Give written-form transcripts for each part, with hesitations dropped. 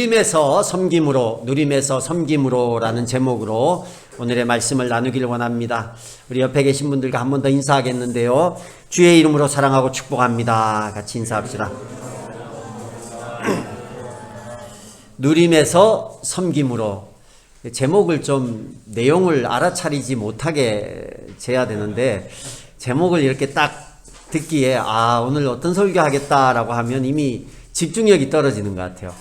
누림에서 섬김으로라는 제목으로 오늘의 말씀을 나누기를 원합니다. 우리 옆에 계신 분들과 한 번 더 인사하겠는데요. 주의 이름으로 사랑하고 축복합니다. 같이 인사합시다. 누림에서 섬김으로. 제목을 좀 내용을 알아차리지 못하게 재야 되는데, 제목을 이렇게 딱 듣기에 오늘 어떤 설교 하겠다라고 하면 이미 집중력이 떨어지는 것 같아요.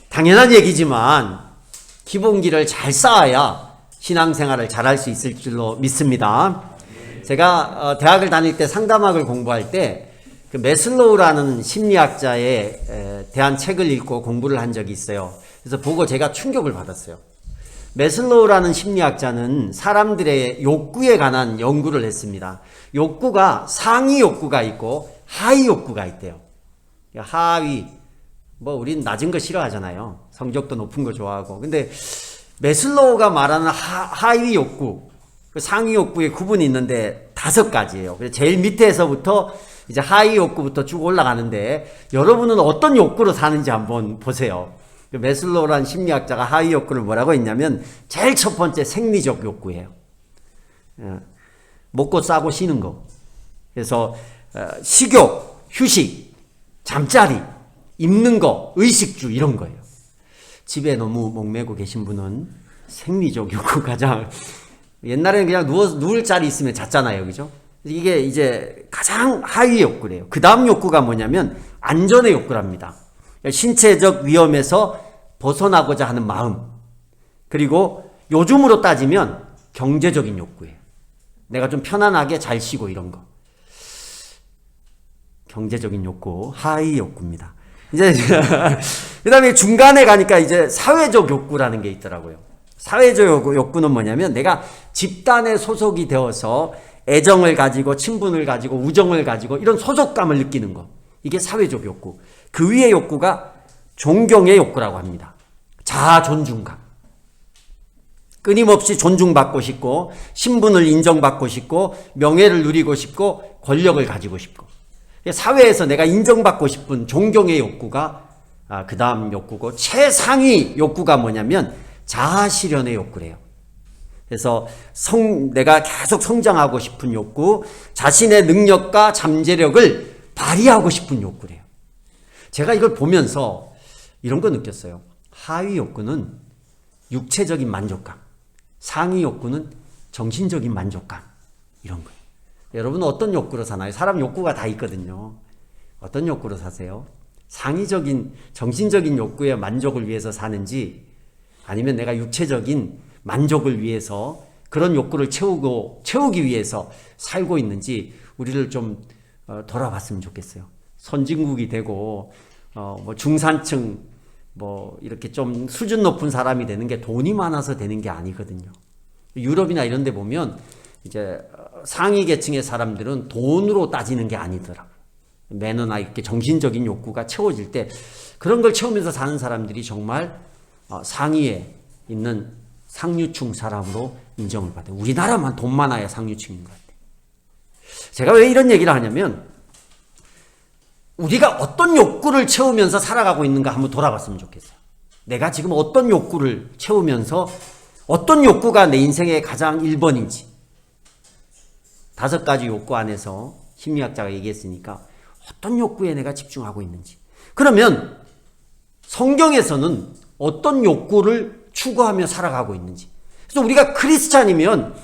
당연한 얘기지만 기본기를 잘 쌓아야 신앙생활을 잘할 수 있을 줄로 믿습니다. 제가 대학을 다닐 때 상담학을 공부할 때 그 매슬로우라는 심리학자에 대한 책을 읽고 공부를 한 적이 있어요. 그래서 보고 제가 충격을 받았어요. 매슬로우라는 심리학자는 사람들의 욕구에 관한 연구를 했습니다. 욕구가 상위 욕구가 있고 하위 욕구가 있대요. 하위, 우린 낮은 거 싫어하잖아요. 성적도 높은 거 좋아하고. 근데 매슬로우가 말하는 하위 욕구, 상위 욕구의 구분이 있는데 5가지예요. 그래서 제일 밑에서부터 이제 하위 욕구부터 쭉 올라가는데, 여러분은 어떤 욕구로 사는지 한번 보세요. 매슬로우라는 심리학자가 하위 욕구를 뭐라고 했냐면, 제일 첫 번째 생리적 욕구예요. 먹고 싸고 쉬는 거. 그래서 식욕, 휴식, 잠자리, 입는 거, 의식주 이런 거예요. 집에 너무 목매고 계신 분은 생리적 욕구 가장, 옛날에는 그냥 누울 자리 있으면 잤잖아요. 그죠? 이게 이제 가장 하위 욕구래요. 그 다음 욕구가 뭐냐면 안전의 욕구랍니다. 신체적 위험에서 벗어나고자 하는 마음. 그리고 요즘으로 따지면 경제적인 욕구예요. 내가 좀 편안하게 잘 쉬고 이런 거. 경제적인 욕구, 하위 욕구입니다. 이제 그 다음에 중간에 가니까 이제 사회적 욕구라는 게 있더라고요. 사회적 욕구는 뭐냐면 내가 집단에 소속이 되어서 애정을 가지고 친분을 가지고 우정을 가지고 이런 소속감을 느끼는 거. 이게 사회적 욕구. 그 위의 욕구가 존경의 욕구라고 합니다. 자아 존중감. 끊임없이 존중받고 싶고 신분을 인정받고 싶고 명예를 누리고 싶고 권력을 가지고 싶고, 사회에서 내가 인정받고 싶은 존경의 욕구가 그 다음 욕구고, 최상위 욕구가 뭐냐면 자아실현의 욕구래요. 그래서 내가 계속 성장하고 싶은 욕구, 자신의 능력과 잠재력을 발휘하고 싶은 욕구래요. 제가 이걸 보면서 이런 거 느꼈어요. 하위 욕구는 육체적인 만족감, 상위 욕구는 정신적인 만족감, 이런 거예요. 여러분은 어떤 욕구로 사나요? 사람 욕구가 다 있거든요. 어떤 욕구로 사세요? 상위적인 정신적인 욕구의 만족을 위해서 사는지, 아니면 내가 육체적인 만족을 위해서 그런 욕구를 채우기 위해서 살고 있는지 우리를 좀 돌아봤으면 좋겠어요. 선진국이 되고 중산층 이렇게 좀 수준 높은 사람이 되는 게 돈이 많아서 되는 게 아니거든요. 유럽이나 이런 데 보면 이제 상위 계층의 사람들은 돈으로 따지는 게 아니더라고요. 매너나 이렇게 정신적인 욕구가 채워질 때 그런 걸 채우면서 사는 사람들이 정말 상위에 있는 상류층 사람으로 인정을 받아요. 우리나라만 돈 많아야 상류층인 것 같아요. 제가 왜 이런 얘기를 하냐면, 우리가 어떤 욕구를 채우면서 살아가고 있는가 한번 돌아봤으면 좋겠어요. 내가 지금 어떤 욕구를 채우면서 어떤 욕구가 내 인생의 가장 1번인지. 5가지 욕구 안에서 심리학자가 얘기했으니까 어떤 욕구에 내가 집중하고 있는지. 그러면 성경에서는 어떤 욕구를 추구하며 살아가고 있는지. 그래서 우리가 크리스찬이면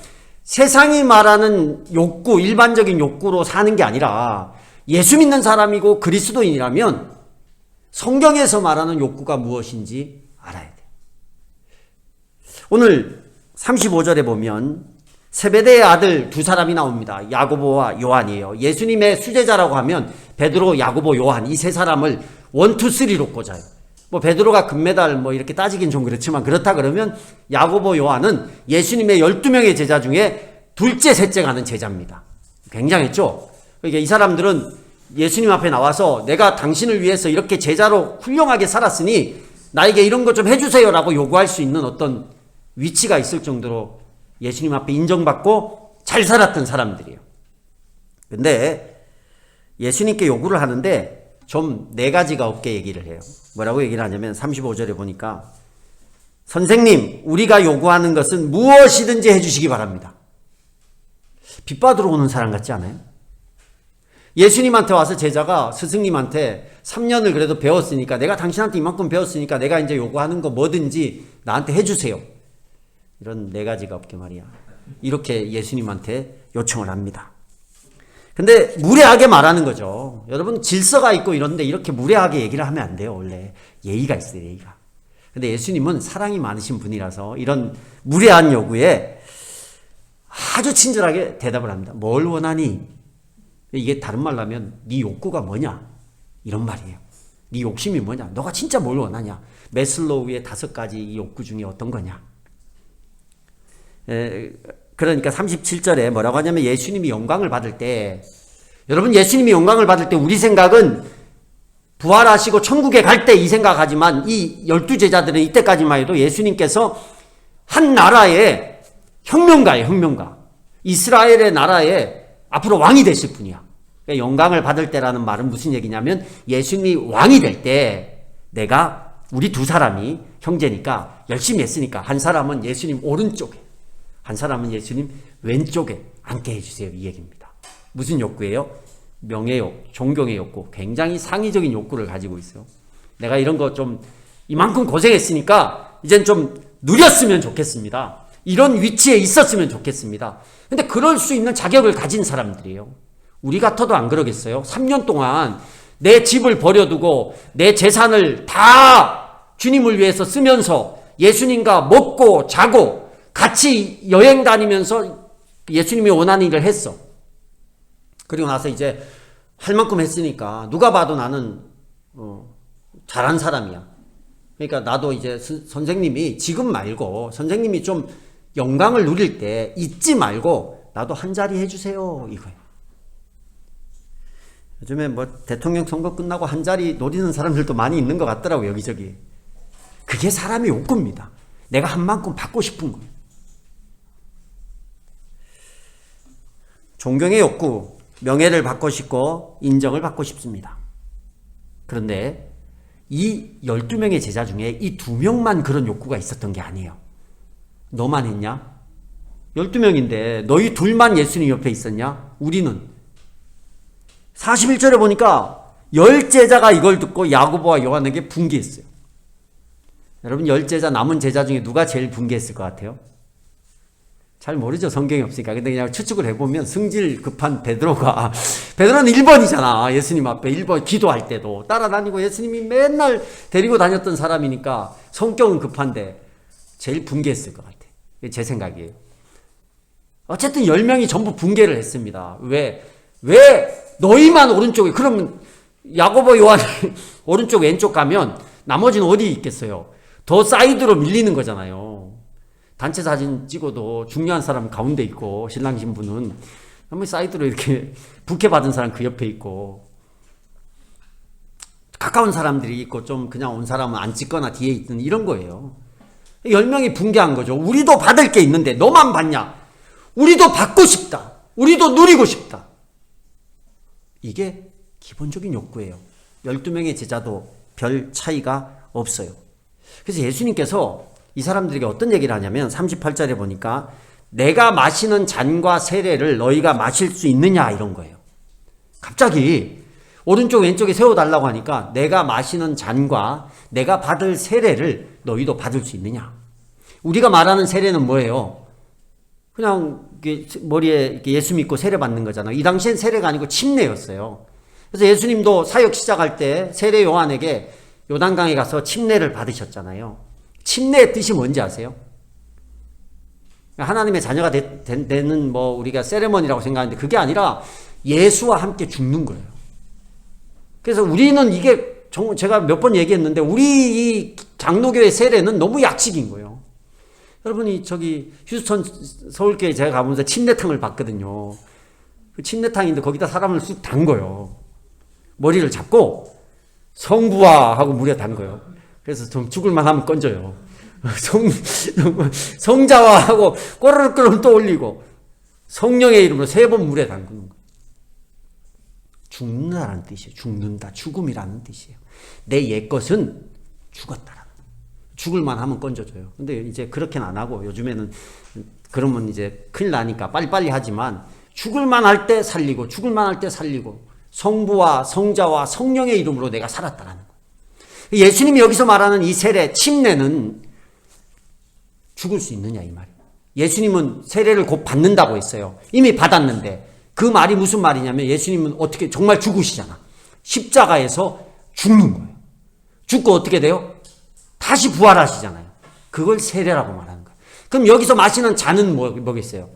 세상이 말하는 욕구, 일반적인 욕구로 사는 게 아니라 예수 믿는 사람이고 그리스도인이라면 성경에서 말하는 욕구가 무엇인지 알아야 돼요. 오늘 35절에 보면 세베대의 아들 2사람이 나옵니다. 야고보와 요한이에요. 예수님의 수제자라고 하면 베드로, 야고보, 요한 이 3사람을 1, 2, 3로 꽂아요. 베드로가 금메달 이렇게 따지긴 좀 그렇지만, 그렇다 그러면 야고보, 요한은 예수님의 12명의 제자 중에 둘째, 셋째 가는 제자입니다. 굉장했죠? 그러니까 이 사람들은 예수님 앞에 나와서 내가 당신을 위해서 이렇게 제자로 훌륭하게 살았으니 나에게 이런 거 좀 해주세요라고 요구할 수 있는 어떤 위치가 있을 정도로 예수님 앞에 인정받고 잘 살았던 사람들이에요. 근데 예수님께 요구를 하는데 좀 네 가지가 없게 얘기를 해요. 뭐라고 얘기를 하냐면 35절에 보니까 선생님, 우리가 요구하는 것은 무엇이든지 해주시기 바랍니다. 빚받으러 오는 사람 같지 않아요? 예수님한테 와서 제자가 스승님한테 3년을 그래도 배웠으니까, 내가 당신한테 이만큼 배웠으니까 내가 이제 요구하는 거 뭐든지 나한테 해주세요. 이런 네 가지가 없게 말이야. 이렇게 예수님한테 요청을 합니다. 근데 무례하게 말하는 거죠. 여러분, 질서가 있고 이런데 이렇게 무례하게 얘기를 하면 안 돼요. 원래 예의가 있어요, 예의가. 근데 예수님은 사랑이 많으신 분이라서 이런 무례한 요구에 아주 친절하게 대답을 합니다. 뭘 원하니? 이게 다른 말로 하면 네 욕구가 뭐냐? 이런 말이에요. 네 욕심이 뭐냐? 너가 진짜 뭘 원하냐? 매슬로우의 5가지 욕구 중에 어떤 거냐? 그러니까 37절에 뭐라고 하냐면 예수님이 영광을 받을 때, 여러분, 예수님이 영광을 받을 때 우리 생각은 부활하시고 천국에 갈 때 이 생각하지만 이 12제자들은 이때까지만 해도 예수님께서 한 나라의 혁명가예요. 혁명가. 이스라엘의 나라에 앞으로 왕이 되실 분이야. 그러니까 영광을 받을 때라는 말은 무슨 얘기냐면 예수님이 왕이 될 때 우리 두 사람이 형제니까 열심히 했으니까 한 사람은 예수님 오른쪽에, 한 사람은 예수님 왼쪽에 앉게 해주세요. 이 얘기입니다. 무슨 욕구예요? 명예욕, 존경의 욕구. 굉장히 상위적인 욕구를 가지고 있어요. 내가 이런 거 좀 이만큼 고생했으니까 이젠 좀 누렸으면 좋겠습니다. 이런 위치에 있었으면 좋겠습니다. 근데 그럴 수 있는 자격을 가진 사람들이에요. 우리 같아도 안 그러겠어요? 3년 동안 내 집을 버려두고 내 재산을 다 주님을 위해서 쓰면서 예수님과 먹고 자고 같이 여행 다니면서 예수님이 원하는 일을 했어. 그리고 나서 이제 할 만큼 했으니까 누가 봐도 나는 잘한 사람이야. 그러니까 나도 이제 선생님이 지금 말고 선생님이 좀 영광을 누릴 때 잊지 말고 나도 한 자리 해주세요, 이거예요. 요즘에 뭐 대통령 선거 끝나고 한 자리 노리는 사람들도 많이 있는 것 같더라고요, 여기저기. 그게 사람의 욕구입니다. 내가 한 만큼 받고 싶은 거예요. 존경의 욕구, 명예를 받고 싶고 인정을 받고 싶습니다. 그런데 이 12명의 제자 중에 이 2명만 그런 욕구가 있었던 게 아니에요. 너만 했냐? 12명인데 너희 둘만 예수님 옆에 있었냐? 우리는 41절에 보니까 10제자가 이걸 듣고 야고보와 요한에게 분개했어요. 여러분, 10제자 남은 제자 중에 누가 제일 분개했을 것 같아요? 잘 모르죠. 성경이 없으니까. 근데 그냥 추측을 해보면 성질 급한 베드로는 1번이잖아. 예수님 앞에 1번 기도할 때도 따라다니고 예수님이 맨날 데리고 다녔던 사람이니까 성격은 급한데 제일 분개했을 것 같아. 제 생각이에요. 어쨌든 10명이 전부 분개를 했습니다. 왜 너희만 오른쪽에, 그러면 야고보 요한이 오른쪽 왼쪽 가면 나머지는 어디 있겠어요? 더 사이드로 밀리는 거잖아요. 단체 사진 찍어도 중요한 사람 가운데 있고 신랑 신부는 한번 사이드로 이렇게 부케받은 사람 그 옆에 있고 가까운 사람들이 있고 좀 그냥 온 사람은 안 찍거나 뒤에 있는 이런 거예요. 10명이 붕괴한 거죠. 우리도 받을 게 있는데 너만 받냐? 우리도 받고 싶다. 우리도 누리고 싶다. 이게 기본적인 욕구예요. 12명의 제자도 별 차이가 없어요. 그래서 예수님께서 이 사람들에게 어떤 얘기를 하냐면 38절에 보니까 내가 마시는 잔과 세례를 너희가 마실 수 있느냐 이런 거예요. 갑자기 오른쪽 왼쪽에 세워달라고 하니까 내가 마시는 잔과 내가 받을 세례를 너희도 받을 수 있느냐. 우리가 말하는 세례는 뭐예요? 그냥 머리에 이렇게 예수 믿고 세례 받는 거잖아요. 이 당시엔 세례가 아니고 침례였어요. 그래서 예수님도 사역 시작할 때 세례 요한에게 요단강에 가서 침례를 받으셨잖아요. 침례의 뜻이 뭔지 아세요? 하나님의 자녀가 되는 뭐 우리가 세레머니라고 생각하는데 그게 아니라 예수와 함께 죽는 거예요. 그래서 우리는 이게 제가 몇 번 얘기했는데 우리 이 장로교의 세례는 너무 약식인 거예요. 여러분이 저기 휴스턴 서울교회 제가 가보면서 침례탕을 봤거든요. 그 침례탕인데 거기다 사람을 쑥 담궈요. 머리를 잡고 성부와 하고 물에 담궈요. 그래서 좀 죽을만 하면 건져요. 성자와 하고 꼬르륵 또 올리고 성령의 이름으로 3번 물에 담그는 거예요. 죽는다라는 뜻이에요. 죽는다, 죽음이라는 뜻이에요. 내 옛것은 죽었다라는 거예요. 죽을만 하면 건져줘요. 근데 이제 그렇게는 안 하고 요즘에는 그러면 이제 큰일 나니까 빨리빨리 하지만 죽을만 할 때 살리고 죽을만 할 때 살리고 성부와 성자와 성령의 이름으로 내가 살았다라는 거예요. 예수님이 여기서 말하는 이 세례, 침례는 죽을 수 있느냐 이 말이에요. 예수님은 세례를 곧 받는다고 했어요. 이미 받았는데 그 말이 무슨 말이냐면 예수님은 어떻게 정말 죽으시잖아. 십자가에서 죽는 거예요. 죽고 어떻게 돼요? 다시 부활하시잖아요. 그걸 세례라고 말하는 거예요. 그럼 여기서 마시는 잔은 뭐겠어요?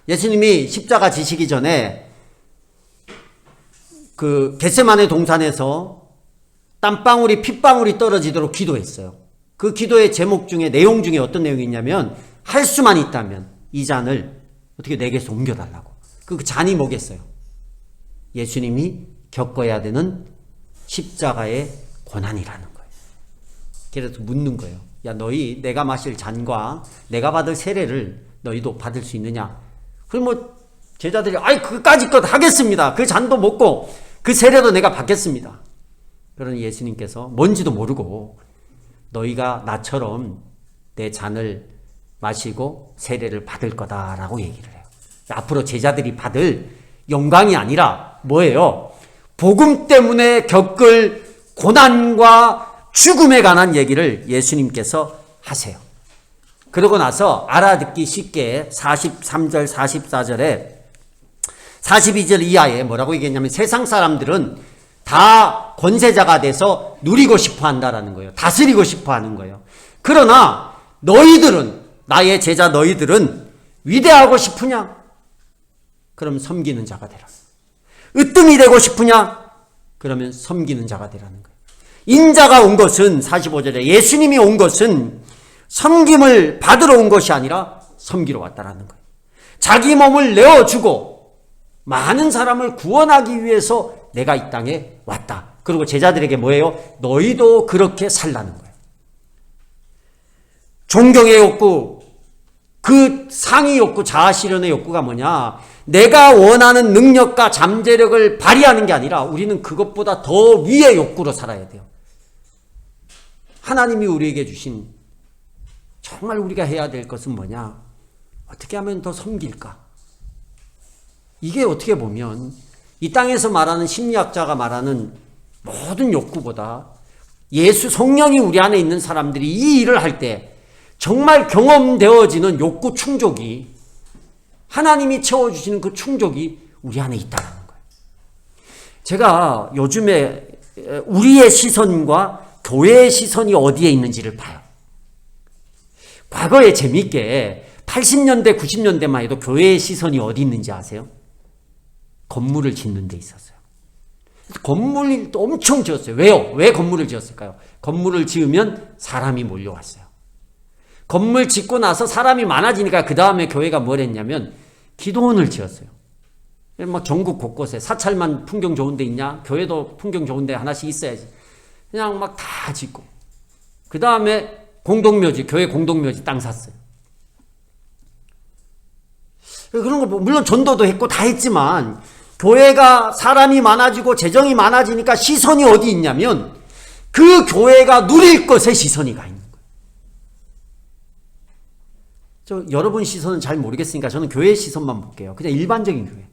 예수님이 십자가 지시기 전에 그 겟세마네 동산에서 땀방울이 핏방울이 떨어지도록 기도했어요. 그 기도의 제목 중에 내용 중에 어떤 내용이 있냐면 할 수만 있다면 이 잔을 어떻게 내게서 옮겨달라고. 그 잔이 뭐겠어요? 예수님이 겪어야 되는 십자가의 고난이라는 거예요. 그래서 묻는 거예요. 야, 너희 내가 마실 잔과 내가 받을 세례를 너희도 받을 수 있느냐? 그럼 뭐 제자들이 아이 그까짓 것 하겠습니다. 그 잔도 먹고 그 세례도 내가 받겠습니다. 그러니 예수님께서 뭔지도 모르고 너희가 나처럼 내 잔을 마시고 세례를 받을 거다라고 얘기를 해요. 앞으로 제자들이 받을 영광이 아니라 뭐예요? 복음 때문에 겪을 고난과 죽음에 관한 얘기를 예수님께서 하세요. 그러고 나서 알아듣기 쉽게 43절 44절에 42절 이하에 뭐라고 얘기했냐면 세상 사람들은 다 권세자가 돼서 누리고 싶어 한다라는 거예요. 다스리고 싶어 하는 거예요. 그러나 너희들은 나의 제자 너희들은 위대하고 싶으냐? 그럼 섬기는 자가 되라. 으뜸이 되고 싶으냐? 그러면 섬기는 자가 되라는 거예요. 인자가 온 것은 45절에 예수님이 온 것은 섬김을 받으러 온 것이 아니라 섬기러 왔다라는 거예요. 자기 몸을 내어주고 많은 사람을 구원하기 위해서 내가 이 땅에 왔다. 그리고 제자들에게 뭐예요? 너희도 그렇게 살라는 거예요. 존경의 욕구, 그 상위 욕구, 자아실현의 욕구가 뭐냐? 내가 원하는 능력과 잠재력을 발휘하는 게 아니라 우리는 그것보다 더 위의 욕구로 살아야 돼요. 하나님이 우리에게 주신 정말 우리가 해야 될 것은 뭐냐? 어떻게 하면 더 섬길까? 이게 어떻게 보면 이 땅에서 말하는 심리학자가 말하는 모든 욕구보다 예수 성령이 우리 안에 있는 사람들이 이 일을 할 때 정말 경험되어지는 욕구 충족이 하나님이 채워주시는 그 충족이 우리 안에 있다는 거예요. 제가 요즘에 우리의 시선과 교회의 시선이 어디에 있는지를 봐요. 과거에 재미있게 80년대 90년대만 해도 교회의 시선이 어디 있는지 아세요? 건물을 짓는 데 있었어요. 건물을 엄청 지었어요. 왜요? 왜 건물을 지었을까요? 건물을 지으면 사람이 몰려왔어요. 건물 짓고 나서 사람이 많아지니까 그 다음에 교회가 뭘 했냐면 기도원을 지었어요. 막 전국 곳곳에 사찰만 풍경 좋은 데 있냐? 교회도 풍경 좋은 데 하나씩 있어야지. 그냥 막 다 짓고 그 다음에 공동묘지, 교회 공동묘지 땅 샀어요. 그런 거 물론 전도도 했고 다 했지만 교회가 사람이 많아지고 재정이 많아지니까 시선이 어디 있냐면 그 교회가 누릴 것에 시선이 가 있는 거예요. 여러분 시선은 잘 모르겠으니까 저는 교회 시선만 볼게요. 그냥 일반적인 교회.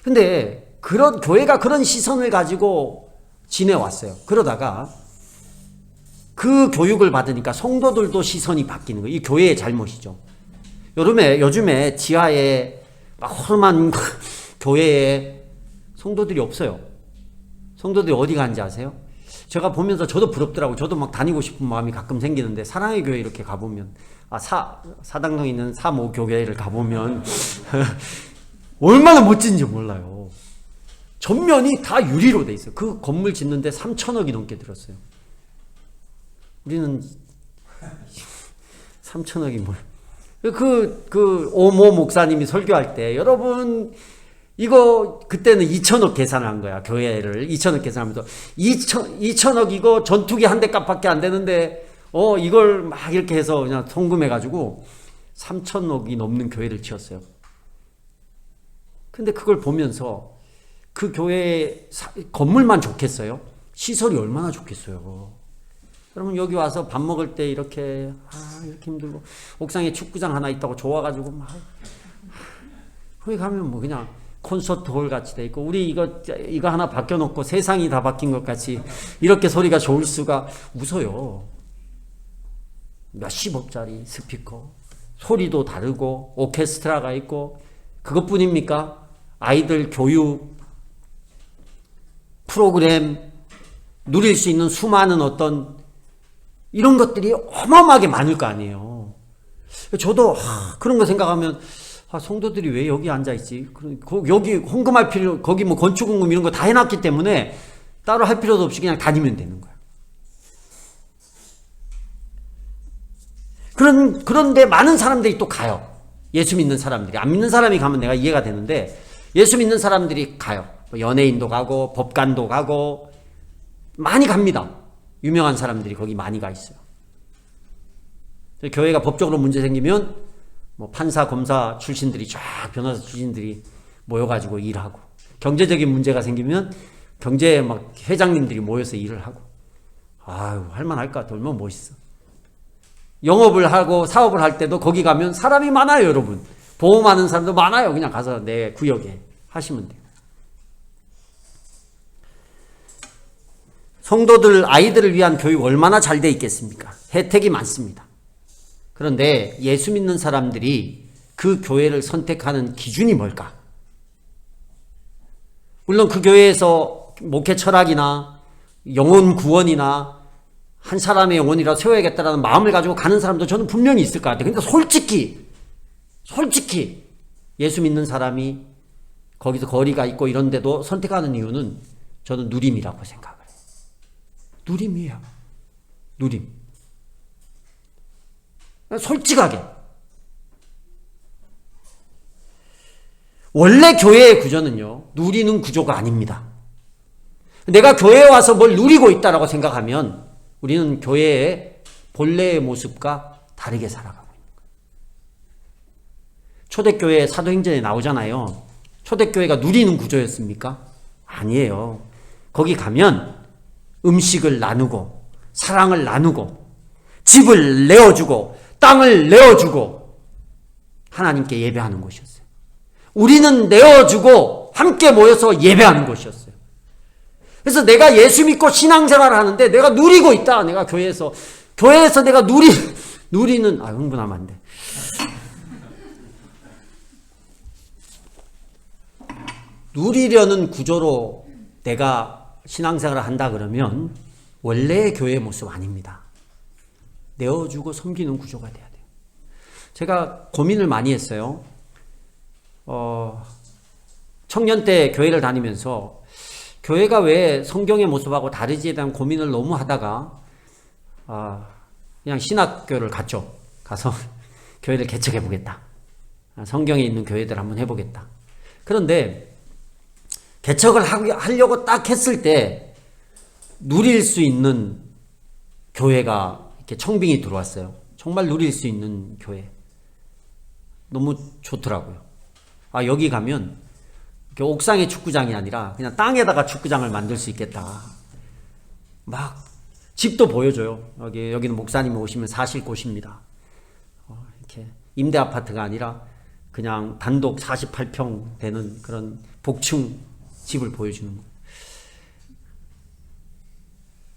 근데 그런 교회가 그런 시선을 가지고 지내왔어요. 그러다가 그 교육을 받으니까 성도들도 시선이 바뀌는 거예요. 이 교회의 잘못이죠. 요즘에 지하에 막 험한 교회에 성도들이 없어요. 성도들이 어디 가는지 아세요? 제가 보면서 저도 부럽더라고요. 저도 막 다니고 싶은 마음이 가끔 생기는데 사랑의 교회 이렇게 가보면 사당동에 있는 사모 교회를 가보면 얼마나 멋진지 몰라요. 전면이 다 유리로 돼 있어요. 그 건물 짓는데 3천억이 넘게 들었어요. 우리는 3천억이 뭘. 오모 목사님이 설교할 때, 여러분, 이거, 그때는 2천억 계산을 한 거야. 교회를 2천억 계산하면서. 2천억 이거 전투기 한 대 값밖에 안 되는데, 이걸 막 이렇게 해서 그냥 송금해가지고 3천억이 넘는 교회를 지었어요. 근데 그걸 보면서 그 교회 건물만 좋겠어요? 시설이 얼마나 좋겠어요. 여러분 여기 와서 밥 먹을 때 이렇게 이렇게 힘들고 옥상에 축구장 하나 있다고 좋아가지고 막 거기 가면 뭐 그냥 콘서트 홀 같이 돼 있고 우리 이거 하나 바뀌어놓고 세상이 다 바뀐 것 같이 이렇게 소리가 좋을 수가 웃어요. 몇십억짜리 스피커 소리도 다르고 오케스트라가 있고 그것뿐입니까? 아이들 교육 프로그램 누릴 수 있는 수많은 어떤 이런 것들이 어마어마하게 많을 거 아니에요. 저도 그런 거 생각하면 성도들이 왜 여기 앉아있지? 여기 헌금할 필요, 거기 뭐 건축헌금 이런 거 다 해놨기 때문에 따로 할 필요도 없이 그냥 다니면 되는 거야. 그런데 많은 사람들이 또 가요. 예수 믿는 사람들이. 안 믿는 사람이 가면 내가 이해가 되는데 예수 믿는 사람들이 가요. 연예인도 가고 법관도 가고 많이 갑니다. 유명한 사람들이 거기 많이 가 있어요. 교회가 법적으로 문제 생기면 뭐 판사, 검사 출신들이 쫙 변호사 출신들이 모여가지고 일하고 경제적인 문제가 생기면 경제 막 회장님들이 모여서 일을 하고 아유 할만할까? 얼마나 멋있어. 영업을 하고 사업을 할 때도 거기 가면 사람이 많아요, 여러분. 보험하는 사람도 많아요. 그냥 가서 내 구역에 하시면 돼요. 성도들, 아이들을 위한 교육 얼마나 잘 돼 있겠습니까? 혜택이 많습니다. 그런데 예수 믿는 사람들이 그 교회를 선택하는 기준이 뭘까? 물론 그 교회에서 목회 철학이나 영혼 구원이나 한 사람의 영혼이라 세워야겠다라는 마음을 가지고 가는 사람도 저는 분명히 있을 것 같아요. 근데 솔직히 예수 믿는 사람이 거기서 거리가 있고 이런 데도 선택하는 이유는 저는 누림이라고 생각을 해요. 누림이에요. 누림. 솔직하게. 원래 교회의 구조는요, 누리는 구조가 아닙니다. 내가 교회에 와서 뭘 누리고 있다라고 생각하면 우리는 교회의 본래의 모습과 다르게 살아가고 있는 거예요. 초대교회 사도행전에 나오잖아요. 초대교회가 누리는 구조였습니까? 아니에요. 거기 가면 음식을 나누고 사랑을 나누고 집을 내어주고 땅을 내어주고 하나님께 예배하는 곳이었어요. 우리는 내어주고 함께 모여서 예배하는 곳이었어요. 그래서 내가 예수 믿고 신앙생활을 하는데 내가 누리고 있다. 내가 교회에서 내가 누리는 흥분하면 안 돼. 누리려는 구조로 내가 신앙생활을 한다 그러면 원래의 교회의 모습 아닙니다. 내어주고 섬기는 구조가 돼야 돼요. 제가 고민을 많이 했어요. 청년 때 교회를 다니면서 교회가 왜 성경의 모습하고 다르지에 대한 고민을 너무 하다가 그냥 신학교를 갔죠. 가서 교회를 개척해 보겠다. 성경에 있는 교회들 한번 해보겠다. 그런데 개척을 하려고 딱 했을 때 누릴 수 있는 교회가 이렇게 청빙이 들어왔어요. 정말 누릴 수 있는 교회. 너무 좋더라고요. 여기 가면 옥상의 축구장이 아니라 그냥 땅에다가 축구장을 만들 수 있겠다. 막 집도 보여줘요. 여기는 목사님이 오시면 사실 곳입니다. 이렇게 임대 아파트가 아니라 그냥 단독 48평 되는 그런 복층 집을 보여주는 거예요.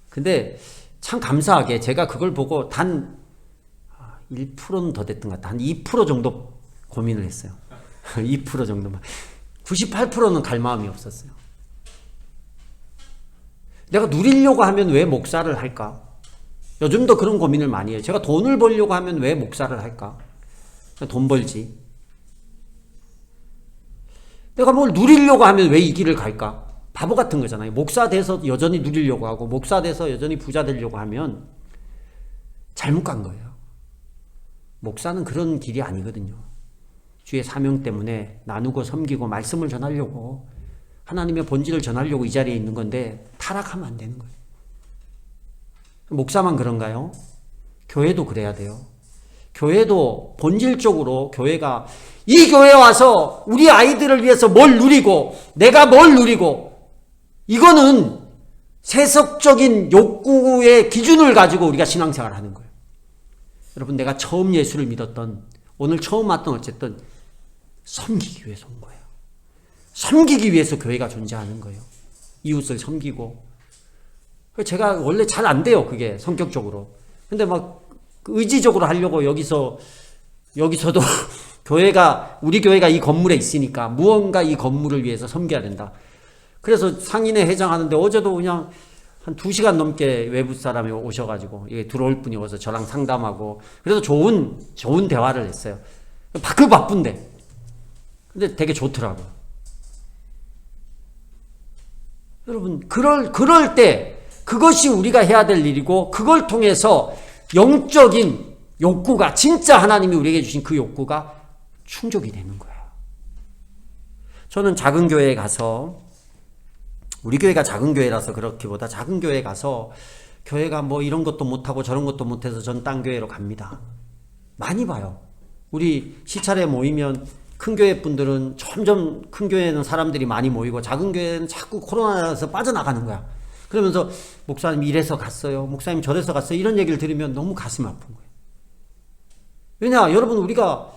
근데 참 감사하게 제가 그걸 보고 단 1%는 더 됐던 것 같아요. 한 2% 정도 고민을 했어요. 2% 정도만. 98%는 갈 마음이 없었어요. 내가 누리려고 하면 왜 목사를 할까? 요즘도 그런 고민을 많이 해요. 제가 돈을 벌려고 하면 왜 목사를 할까? 돈 벌지. 내가 뭘 누리려고 하면 왜 이 길을 갈까? 바보 같은 거잖아요. 목사 돼서 여전히 누리려고 하고 목사 돼서 여전히 부자 되려고 하면 잘못 간 거예요. 목사는 그런 길이 아니거든요. 주의 사명 때문에 나누고 섬기고 말씀을 전하려고 하나님의 본질을 전하려고 이 자리에 있는 건데 타락하면 안 되는 거예요. 목사만 그런가요? 교회도 그래야 돼요. 교회도 본질적으로 교회가 이 교회에 와서 우리 아이들을 위해서 뭘 누리고 내가 뭘 누리고 이거는 세속적인 욕구의 기준을 가지고 우리가 신앙생활을 하는 거예요. 여러분 내가 처음 예수를 믿었던 오늘 처음 왔던 어쨌든 섬기기 위해서 온 거예요. 섬기기 위해서 교회가 존재하는 거예요. 이웃을 섬기고 제가 원래 잘 안 돼요. 그게 성격적으로. 근데 막 의지적으로 하려고 여기서도 우리 교회가 이 건물에 있으니까 무언가 이 건물을 위해서 섬겨야 된다. 그래서 상인회 회장하는데 어제도 그냥 한 2시간 넘게 외부 사람이 오셔가지고 들어올 분이 와서 저랑 상담하고 그래서 좋은 대화를 했어요. 그 바쁜데 근데 되게 좋더라고요. 여러분 그럴 때 그것이 우리가 해야 될 일이고 그걸 통해서 영적인 욕구가 진짜 하나님이 우리에게 주신 그 욕구가 충족이 되는 거예요. 저는 작은 교회에 가서 우리 교회가 작은 교회라서 그렇기보다 작은 교회에 가서 교회가 뭐 이런 것도 못하고 저런 것도 못해서 전 딴 교회로 갑니다. 많이 봐요. 우리 시찰에 모이면 큰 교회 분들은 점점 큰 교회는 사람들이 많이 모이고 작은 교회는 자꾸 코로나라서 빠져나가는 거야. 그러면서 목사님 이래서 갔어요. 목사님 저래서 갔어요. 이런 얘기를 들으면 너무 가슴 아픈 거예요. 왜냐 여러분 우리가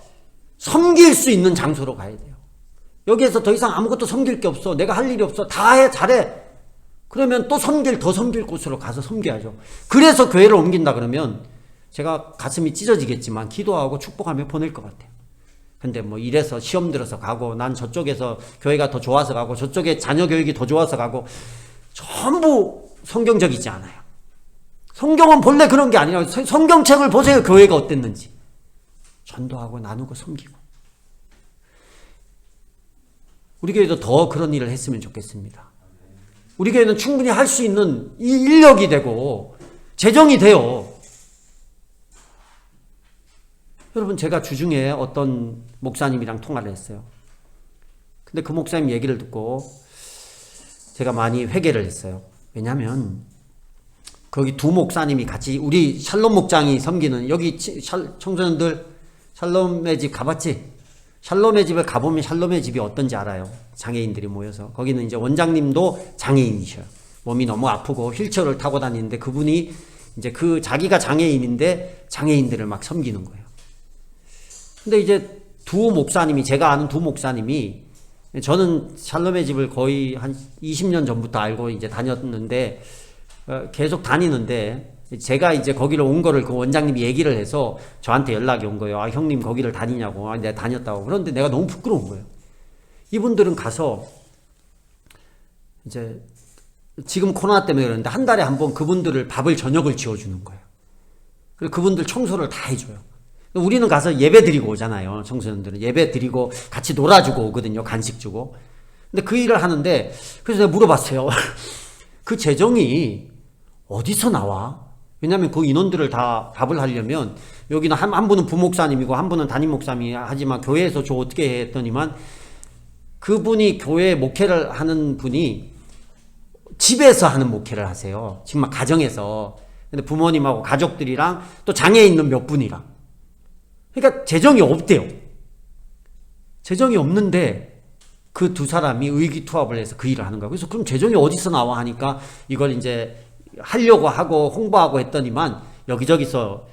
섬길 수 있는 장소로 가야 돼요. 여기에서 더 이상 아무것도 섬길 게 없어. 내가 할 일이 없어. 다 해. 잘해. 그러면 또 더 섬길 곳으로 가서 섬겨야죠. 그래서 교회를 옮긴다 그러면 제가 가슴이 찢어지겠지만 기도하고 축복하며 보낼 것 같아요. 근데 뭐 이래서 시험 들어서 가고 난 저쪽에서 교회가 더 좋아서 가고 저쪽에 자녀 교육이 더 좋아서 가고 전부 성경적이지 않아요. 성경은 본래 그런 게 아니라 성경책을 보세요. 교회가 어땠는지. 전도하고 나누고 섬기고. 우리 교회도 더 그런 일을 했으면 좋겠습니다. 우리 교회는 충분히 할 수 있는 이 인력이 되고 재정이 돼요. 여러분 제가 주중에 어떤 목사님이랑 통화를 했어요. 근데 그 목사님 얘기를 듣고 제가 많이 회개를 했어요. 왜냐하면 거기 두 목사님이 같이 우리 샬롬 목장이 섬기는 여기 청소년들 샬롬의 집 가봤지? 샬롬의 집을 가보면 샬롬의 집이 어떤지 알아요. 장애인들이 모여서. 거기는 이제 원장님도 장애인이셔요. 몸이 너무 아프고 휠체어를 타고 다니는데 그분이 이제 자기가 장애인인데 장애인들을 막 섬기는 거예요. 근데 이제 제가 아는 두 목사님이 저는 샬롬의 집을 거의 한 20년 전부터 알고 이제 다녔는데 계속 다니는데 제가 이제 거기를 온 거를 그 원장님이 얘기를 해서 저한테 연락이 온 거예요. 아, 형님 거기를 다니냐고. 아, 내가 다녔다고. 그런데 내가 너무 부끄러운 거예요. 이분들은 가서 이제 지금 코로나 때문에 그러는데 한 달에 한 번 그분들을 저녁을 지어주는 거예요. 그리고 그분들 청소를 다 해줘요. 우리는 가서 예배 드리고 오잖아요. 청소년들은 예배 드리고 같이 놀아주고 오거든요. 간식 주고. 근데 그 일을 하는데 그래서 내가 물어봤어요. 그 재정이 어디서 나와? 왜냐하면 그 인원들을 다 밥을 하려면 여기는 한 분은 부목사님이고 한 분은 담임 목사님이 하지만 교회에서 저 어떻게 해 했더니만 그분이 교회 목회를 하는 분이 집에서 하는 목회를 하세요. 정말 가정에서. 근데 부모님하고 가족들이랑 또 장애 있는 몇 분이랑. 그러니까 재정이 없대요. 재정이 없는데 그 두 사람이 의기투합을 해서 그 일을 하는 거예요. 그래서 그럼 재정이 어디서 나와 하니까 이걸 이제 하려고 하고 홍보하고 했더니만 여기저기서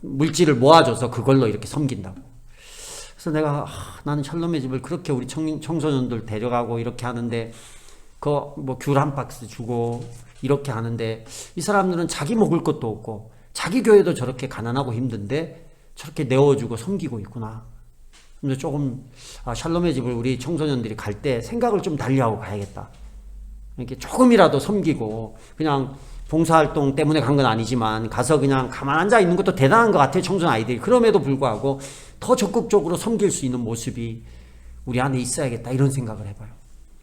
물질을 모아줘서 그걸로 이렇게 섬긴다고. 그래서 내가 나는 샬롬의 집을 그렇게 우리 청소년들 데려가고 이렇게 하는데 그 뭐 귤 한 박스 주고 이렇게 하는데 이 사람들은 자기 먹을 것도 없고 자기 교회도 저렇게 가난하고 힘든데 저렇게 내어주고 섬기고 있구나. 근데 조금 샬롬의 집을 우리 청소년들이 갈 때 생각을 좀 달리하고 가야겠다. 이렇게 조금이라도 섬기고 그냥 봉사활동 때문에 간 건 아니지만 가서 그냥 가만 앉아 있는 것도 대단한 것 같아요. 청소년 아이들이. 그럼에도 불구하고 더 적극적으로 섬길 수 있는 모습이 우리 안에 있어야겠다 이런 생각을 해봐요.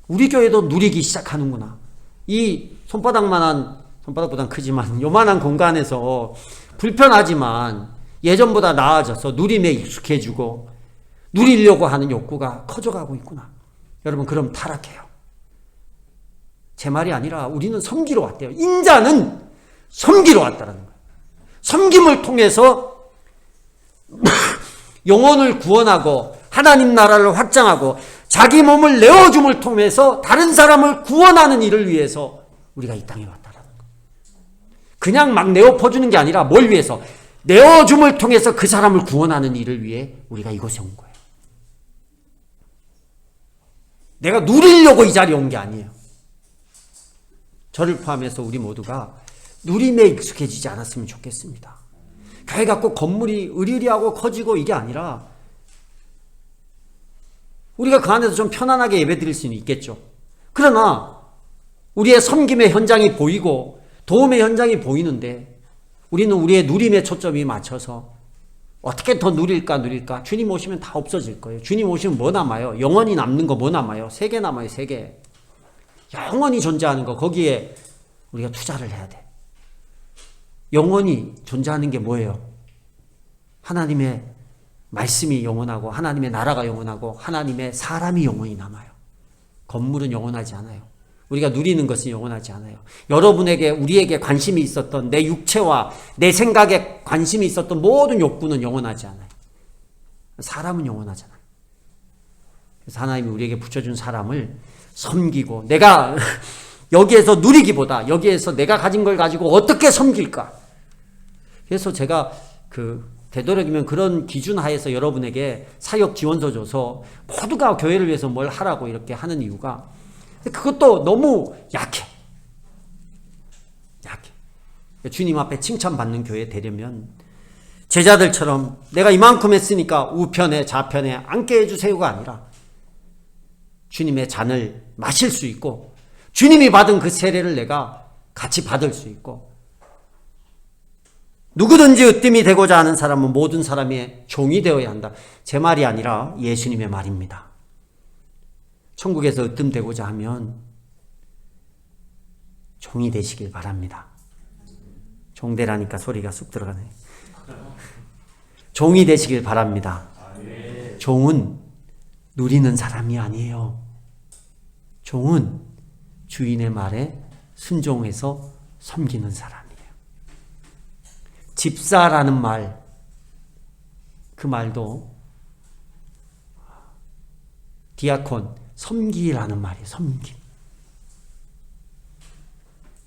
우리 교회도 누리기 시작하는구나. 이 손바닥보단 크지만 요만한 공간에서 불편하지만 예전보다 나아져서 누림에 익숙해지고 누리려고 하는 욕구가 커져가고 있구나. 여러분 그럼 타락해요. 제 말이 아니라 우리는 섬기러 왔대요. 인자는 섬기러 왔다는 거예요. 섬김을 통해서 영혼을 구원하고 하나님 나라를 확장하고 자기 몸을 내어줌을 통해서 다른 사람을 구원하는 일을 위해서 우리가 이 땅에 왔다라는 거. 그냥 막 내어 퍼주는 게 아니라 뭘 위해서? 내어줌을 통해서 그 사람을 구원하는 일을 위해 우리가 이곳에 온 거예요. 내가 누리려고 이 자리에 온 게 아니에요. 저를 포함해서 우리 모두가 누림에 익숙해지지 않았으면 좋겠습니다. 교회가 꼭 건물이 으리으리하고 커지고 이게 아니라 우리가 그 안에서 좀 편안하게 예배드릴 수는 있겠죠. 그러나 우리의 섬김의 현장이 보이고 도움의 현장이 보이는데 우리는 우리의 누림의 초점이 맞춰서 어떻게 더 누릴까? 주님 오시면 다 없어질 거예요. 주님 오시면 뭐 남아요? 영원히 남는 거 뭐 남아요? 세계 남아요, 세계. 영원히 존재하는 거, 거기에 우리가 투자를 해야 돼. 영원히 존재하는 게 뭐예요? 하나님의 말씀이 영원하고 하나님의 나라가 영원하고 하나님의 사람이 영원히 남아요. 건물은 영원하지 않아요. 우리가 누리는 것은 영원하지 않아요. 여러분에게 우리에게 관심이 있었던 내 육체와 내 생각에 관심이 있었던 모든 욕구는 영원하지 않아요. 사람은 영원하잖아요. 그래서 하나님이 우리에게 붙여준 사람을 섬기고 내가 여기에서 누리기보다 여기에서 내가 가진 걸 가지고 어떻게 섬길까? 그래서 제가 되도록이면 그런 기준 하에서 여러분에게 사역 지원서 줘서 모두가 교회를 위해서 뭘 하라고 이렇게 하는 이유가 그것도 너무 약해. 주님 앞에 칭찬받는 교회 되려면 제자들처럼 내가 이만큼 했으니까 우편에 좌편에 앉게 해주세요가 아니라 주님의 잔을 마실 수 있고 주님이 받은 그 세례를 내가 같이 받을 수 있고 누구든지 으뜸이 되고자 하는 사람은 모든 사람의 종이 되어야 한다. 제 말이 아니라 예수님의 말입니다. 천국에서 으뜸되고자 하면 종이 되시길 바랍니다. 종되라니까 소리가 쑥 들어가네. 종이 되시길 바랍니다. 종은 누리는 사람이 아니에요. 종은 주인의 말에 순종해서 섬기는 사람이에요. 집사라는 말, 그 말도 디아콘, 섬기라는 말이에요. 섬김.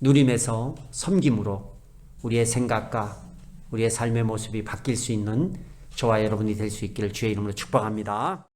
누림에서 섬김으로 우리의 생각과 우리의 삶의 모습이 바뀔 수 있는 저와 여러분이 될 수 있기를 주의 이름으로 축복합니다.